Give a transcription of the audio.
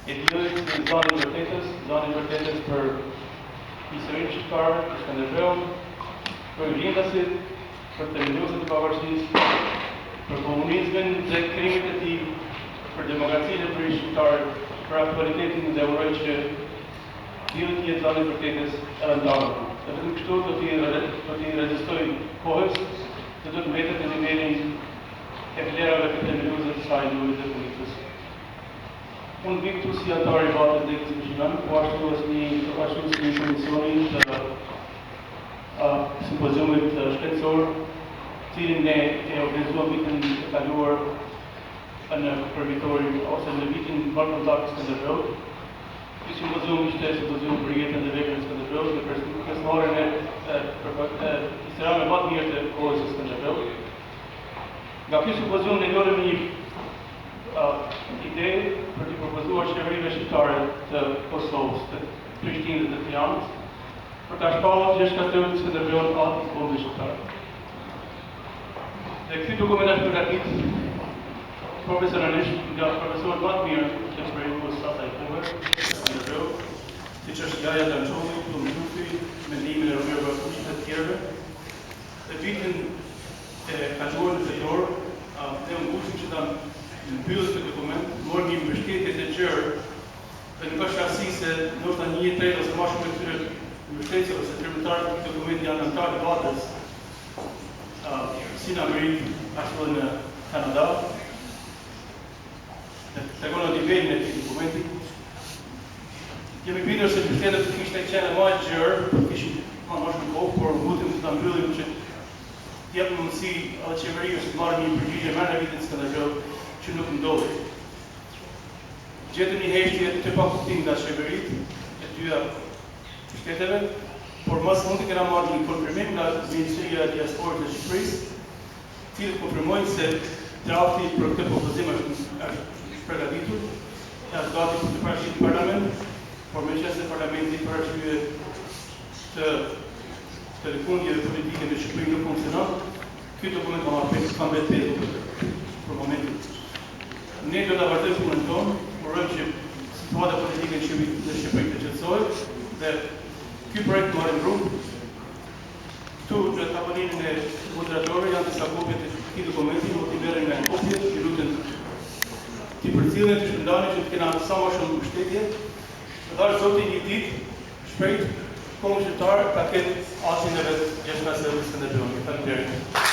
e lidhet me zonë vërtetës për historinë shqiptare, për Skënderbeun, për gjendasit, për terminuesit e pavarësisë, për komunizmin dhe krimet e tij, për demokracinë e përgjithshme shqiptare, për aktualitetin dhe uroj që lidhet të jetë zonë vërtetës edhe në tavë. Vetëm kështu do t'i rezistoj kohës dhe do të mbetet në nivelin e vlerave të terminuesve të saj duhet të politikës. Unë vi këtu si antar i Batës dhe Këshillan, po ashtu si një komisioni të simpoziumit shkencor, cilin ne e organizuam vitin e kaluar në përvitorin ose në vitin bërë kontaktit Skënderbeut. Ky simpozium ishte simpozium për jetën dhe veprën e Skënderbeut dhe pjesëmarrjen e historiave më të mirë të kohës së Skënderbeut. Nga ky simpozium ne lodhëm një ide për të propozuar qeverive shqiptare të Kosovës, të Prishtinës dhe Tiranës, për ta shpallur që shkatërruar Skënderbeun aty në kombë shqiptare. Dhe ky dokument është përgatitur profesionalisht nga profesorët më të mirë të shpërndarjes së asaj kohe, Skënderbeu, siç është Gaja Dançolli, Tufi, mendimin e Romer Bakushit dhe të tjerëve. Dhe vitin e kaluar në tetor, ne u ngushëm që ta mbyllim këtë dokument, morëm një mbështetje të gjerë, dhe nuk është rasti se ndoshta 1/3 ose më shumë këtyre mbështetje ose firmatarë të këtij dokumenti janë anëtarë të Batës, si në Amerikë, ashtu edhe në Kanada. Tregon nivelin e këtij dokumenti. Jemi bindur se mbështetjet kishte qenë më të gjerë, kishin më shumë kohë, por mundem të ta mbyllim që jep mundësi edhe qeverisë të marrë një përgjigje më në vitin e Skënderbeut që nuk ndodhi. Gjetëm një heshtje të pakuptim nga qeveritë e dyja shteteve, por mos mund të kena marrë një konfirmim nga Ministria e Diasporës së Shqipërisë, cilë konfirmojnë se drafti për këtë propozim është përgatitur, është gati për të parashitur në parlament, por meqenëse parlamenti për arsye të lëkundjeve politike në Shqipëri nuk funksionon, ky dokument ka mbetë petur për momentin. Ne do ta vazhdojmë punën tonë, urojmë që situata politike në Shqipëri të qetësohet dhe ky projekt marrë rrugë. Këtu në tavolinin e moderatorëve janë disa kopje të këtij dokumenti, mund t'i merrni nga kopje, ju lutem t'i përcjellni të shpërndani që të kena sa më shumë mbështetje. Dhe zoti një ditë shpejt kombë shqiptar ta ketë asin e vet jashtë Skënderbeut. Faleminderit.